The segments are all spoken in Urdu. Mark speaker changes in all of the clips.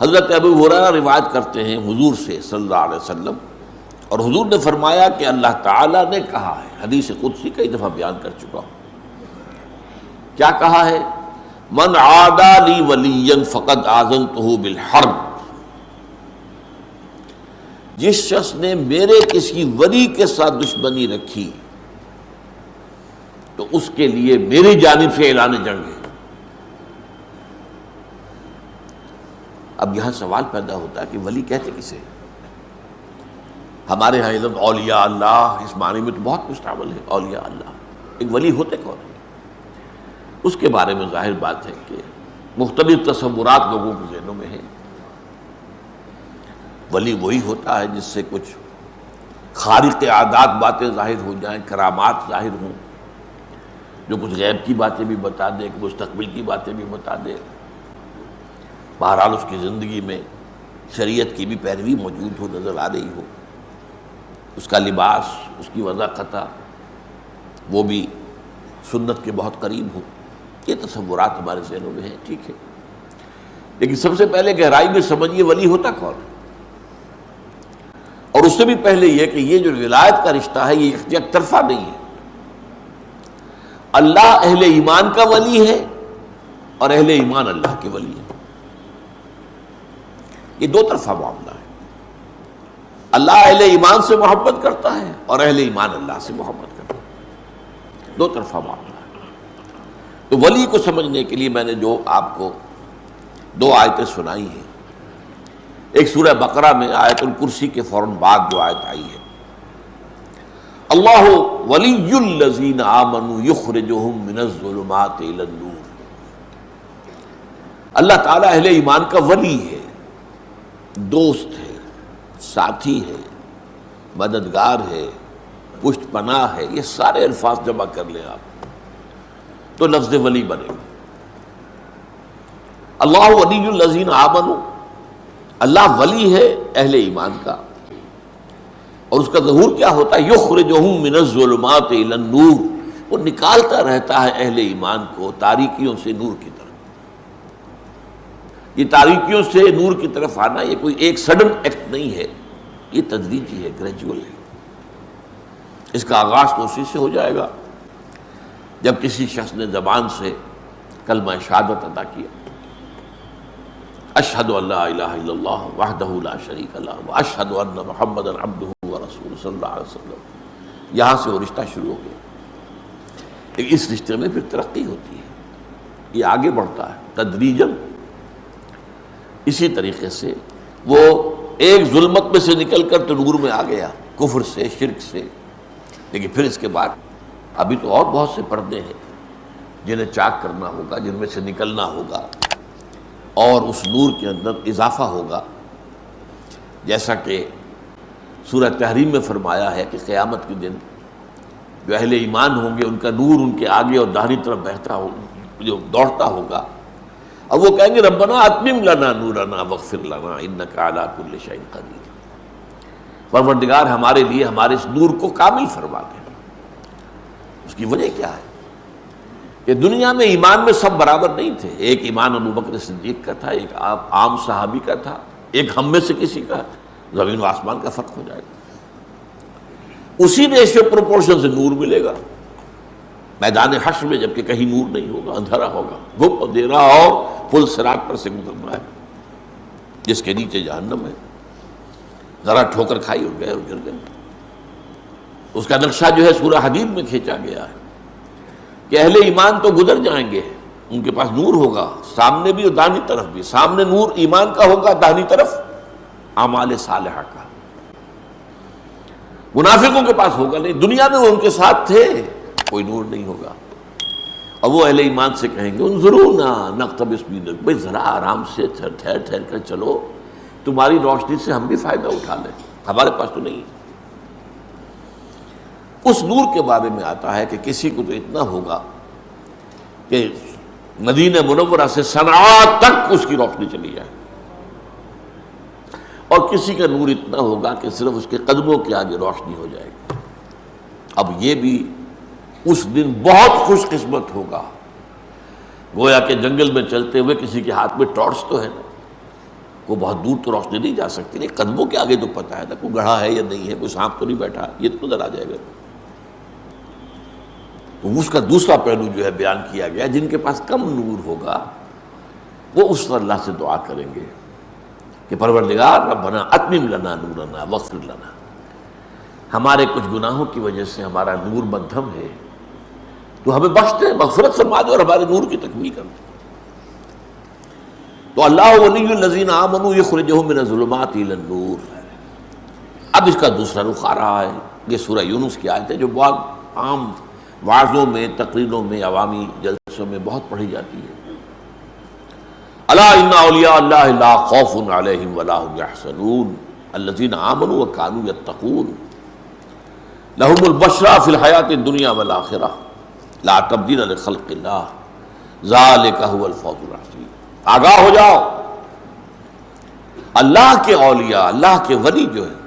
Speaker 1: حضرت ابو ہریرہ روایت کرتے ہیں حضور سے صلی اللہ علیہ وسلم، اور حضور نے فرمایا کہ اللہ تعالیٰ نے کہا ہے، حدیث قدسی کئی دفعہ بیان کر چکا ہوں، کیا کہا ہے؟ من عادی لی ولیا فقد آذنتہ بالحرب، جس شخص نے میرے کسی ولی کے ساتھ دشمنی رکھی تو اس کے لیے میری جانب سے اعلان جنگ ہے۔ اب یہاں سوال پیدا ہوتا ہے کہ ولی کہتے کسے؟ ہمارے ہاں علم اولیاء اللہ اس معنی میں تو بہت مستعمل ہے، اولیاء اللہ، ایک ولی ہوتے کون ہیں؟ اس کے بارے میں ظاہر بات ہے کہ مختلف تصورات لوگوں کے ذہنوں میں ہیں۔ ولی وہی ہوتا ہے جس سے کچھ خارق عادات باتیں ظاہر ہو جائیں، کرامات ظاہر ہوں، جو کچھ غیب کی باتیں بھی بتا دے، مستقبل کی باتیں بھی بتا دے، بہرحال اس کی زندگی میں شریعت کی بھی پیروی موجود ہو، نظر آ رہی ہو، اس کا لباس، اس کی وضاحت وہ بھی سنت کے بہت قریب ہو۔ یہ تصورات ہمارے ذہنوں میں ہیں، ٹھیک ہے، لیکن سب سے پہلے گہرائی میں سمجھیے ولی ہوتا کون ہے، اور اس سے بھی پہلے یہ کہ یہ جو ولایت کا رشتہ ہے یہ یک طرفہ نہیں ہے۔ اللہ اہل ایمان کا ولی ہے اور اہل ایمان اللہ کے ولی ہے، یہ دو طرفہ معاملہ ہے۔ اللہ اہل ایمان سے محبت کرتا ہے اور اہل ایمان اللہ سے محبت کرتا ہے، دو طرفہ معاملہ ہے۔ تو ولی کو سمجھنے کے لیے میں نے جو آپ کو دو آیتیں سنائی ہیں، ایک سورہ بقرہ میں آیت الکرسی کے فوراً بعد جو آیت آئی ہے، اللہ ولی الذین آمنوا یخرجہم من الظلمات الی النور، اللہ تعالیٰ اہل ایمان کا ولی ہے، دوست ہے، ساتھی ہے، مددگار ہے، پشت پناہ ہے، یہ سارے الفاظ جمع کر لیں آپ تو لفظ ولی بنے گا۔ اللہ ولی الذین آمنوا، اللہ ولی ہے اہل ایمان کا، اور اس کا ظہور کیا ہوتا ہے؟ یخرجہم من الظلمات الی النور، وہ نکالتا رہتا ہے اہل ایمان کو تاریکیوں سے نور کی طرف۔ یہ تاریکیوں سے نور کی طرف آنا یہ کوئی ایک سڈن ایکٹ نہیں ہے، یہ تدریجی ہے، گریجول ہے۔ اس کا آغاز تو اسی سے ہو جائے گا جب کسی شخص نے زبان سے کلمہ شہادت ادا کیا، اشہد ان لا الہ الا اللہ وحدہ لا شریک لہ واشہد ان محمدا عبدہ ورسولہ صلی اللہ علیہ وسلم، یہاں سے وہ رشتہ شروع ہو گیا۔ لیکن اس رشتے میں پھر ترقی ہوتی ہے، یہ آگے بڑھتا ہے تدریجاً۔ اسی طریقے سے وہ ایک ظلمت میں سے نکل کر تو نور میں آ گیا، کفر سے، شرک سے، لیکن پھر اس کے بعد ابھی تو اور بہت سے پردے ہیں جنہیں چاک کرنا ہوگا، جن میں سے نکلنا ہوگا، اور اس نور کے اندر اضافہ ہوگا، جیسا کہ سورہ تحریم میں فرمایا ہے کہ قیامت کے دن جو اہل ایمان ہوں گے ان کا نور ان کے آگے اور داہنی طرف بہتا ہو، جو دوڑتا ہوگا، اب وہ کہیں گے ربنا اتمم لنا نورنا واغفر لنا انک علی کل شیء قدیر، پروردگار ہمارے لیے ہمارے اس نور کو کامل فرما دے۔ اس کی وجہ کیا ہے کہ دنیا میں ایمان میں سب برابر نہیں تھے، ایک ایمان ابو بکر صدیق کا تھا، ایک عام صحابی کا تھا، ایک ہم میں سے کسی کا، زمین و آسمان کا فرق ہو جائے گا۔ اسی ریشیو پروپورشن سے نور ملے گا میدان حشر میں، جبکہ کہیں نور نہیں ہوگا، اندھیرا ہوگا، گھپ اندھیرا، اور پل صراط پر سے گزرنا ہے جس کے نیچے جہنم ہے، ذرا ٹھوکر کھائی اور گئے اور گر گئے۔ اس کا نقشہ جو ہے سورہ حدید میں کھینچا گیا ہے کہ اہل ایمان تو گزر جائیں گے، ان کے پاس نور ہوگا سامنے بھی اور داہنی طرف بھی، سامنے نور ایمان کا ہوگا، داہنی طرف اعمال صالحہ کا۔ منافقوں کے پاس ہوگا نہیں، دنیا میں وہ ان کے ساتھ تھے، کوئی نور نہیں ہوگا، اور وہ اہل ایمان سے کہیں گے انظرونا نقتبس من نورکم، بھائی ذرا آرام سے ٹھہر کر چلو، تمہاری روشنی سے ہم بھی فائدہ اٹھا لیں، ہمارے پاس تو نہیں۔ اس نور کے بارے میں آتا ہے کہ کسی کو تو اتنا ہوگا کہ مدینہ منورہ سے صنعاء تک اس کی روشنی چلی جائے، اور کسی کا نور اتنا ہوگا کہ صرف اس کے قدموں کے آگے روشنی ہو جائے گی۔ اب یہ بھی اس دن بہت خوش قسمت ہوگا، گویا کہ جنگل میں چلتے ہوئے کسی کے ہاتھ میں ٹارچ تو ہے نا، وہ بہت دور تو روشنی نہیں جا سکتی، نہیں قدموں کے آگے تو پتہ ہے نا کوئی گڑھا ہے یا نہیں ہے، کوئی سانپ تو نہیں بیٹھا، یہ تو نظر آ جائے گا۔ تو اس کا دوسرا پہلو جو ہے بیان کیا گیا، جن کے پاس کم نور ہوگا وہ اس اللہ سے دعا کریں گے کہ پروردگار ربنا اتمم لنا نورنا واغفر لنا، ہمارے کچھ گناہوں کی وجہ سے ہمارا نور مدھم ہے، تو ہمیں بخش دے، مغفرت فرما دے اور ہمارے نور کی تکمیل کر دے۔ تو اللہ ولی الذین آمنوا یخرجہم من الظلمات الی النور۔ اب اس کا دوسرا رخ آ رہا ہے، یہ سورہ یونس کی آیت ہے جو بہت عام وعظوں میں، تقریروں میں، عوامی جلسوں میں بہت پڑھی جاتی ہے۔ الا ان اولیاء اللہ لا خوف علیہم ولا هم یحزنون الذین آمنوا وکانوا یتقون لهم البشرى فی الحیاۃ الدنیا والآخرہ لا تبدیل لخلق اللہ ذلک هو الفوز العظیم۔ آگاہ ہو جاؤ، اللہ کے اولیاء، اللہ کے ولی جو ہیں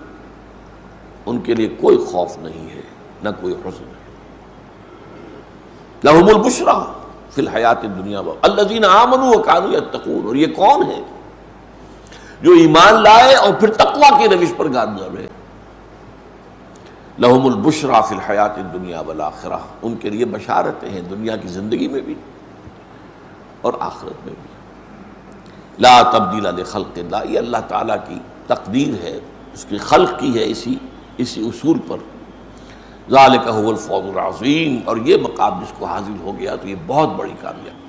Speaker 1: ان کے لیے کوئی خوف نہیں ہے، نہ کوئی حزن ہے۔ لہم البشریٰ فی الحیات الدنیا الذین آمنوا وکانوا یتقون، اور یہ کون ہے جو ایمان لائے اور پھر تقوی کی روش پر گامزن رہے۔ لہم البشریٰ فی الحیات الدنیا والآخرہ، ان کے لیے بشارتیں ہیں دنیا کی زندگی میں بھی اور آخرت میں بھی۔ لا تبدیل لخلق اللہ، یہ اللہ تعالیٰ کی تقدیر ہے، اس کی خلق کی ہے اسی اصول پر۔ ذالک هو الفوز العظیم، اور یہ مقام جس کو حاصل ہو گیا تو یہ بہت بڑی کامیابی۔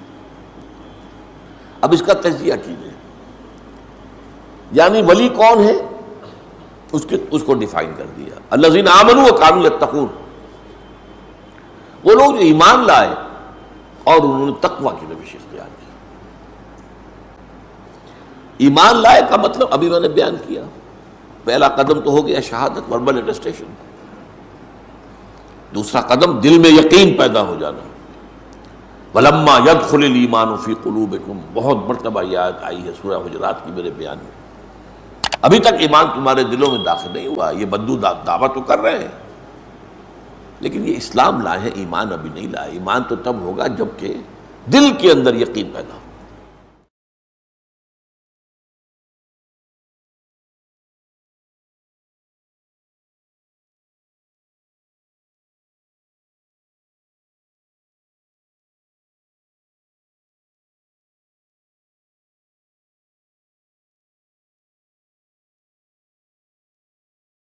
Speaker 1: اب اس کا تجزیہ کیجیے، یعنی ولی کون ہے اس کو ڈیفائن کر دیا۔ الذین آمنوا وکانوا یتقون، وہ لوگ جو ایمان لائے اور انہوں نے تقوی کی روش اختیار کی۔ ایمان لائے کا مطلب ابھی میں نے بیان کیا، پہلا قدم تو ہو گیا شہادت، وربل اٹیسٹیشن۔ دوسرا قدم دل میں یقین پیدا ہو جانا۔ وَلَمَّا يَدْخُلِ الْإِيمَانُ فِي قُلُوبِكُمْ، بہت مرتبہ یہ آیت آئی ہے سورہ حجرات کی میرے بیان میں۔ ابھی تک ایمان تمہارے دلوں میں داخل نہیں ہوا، یہ بدو دعویٰ تو کر رہے ہیں لیکن یہ اسلام لائے ہیں، ایمان ابھی نہیں لائے۔ ایمان تو تب ہوگا جب کہ دل کے اندر یقین پیدا ہو۔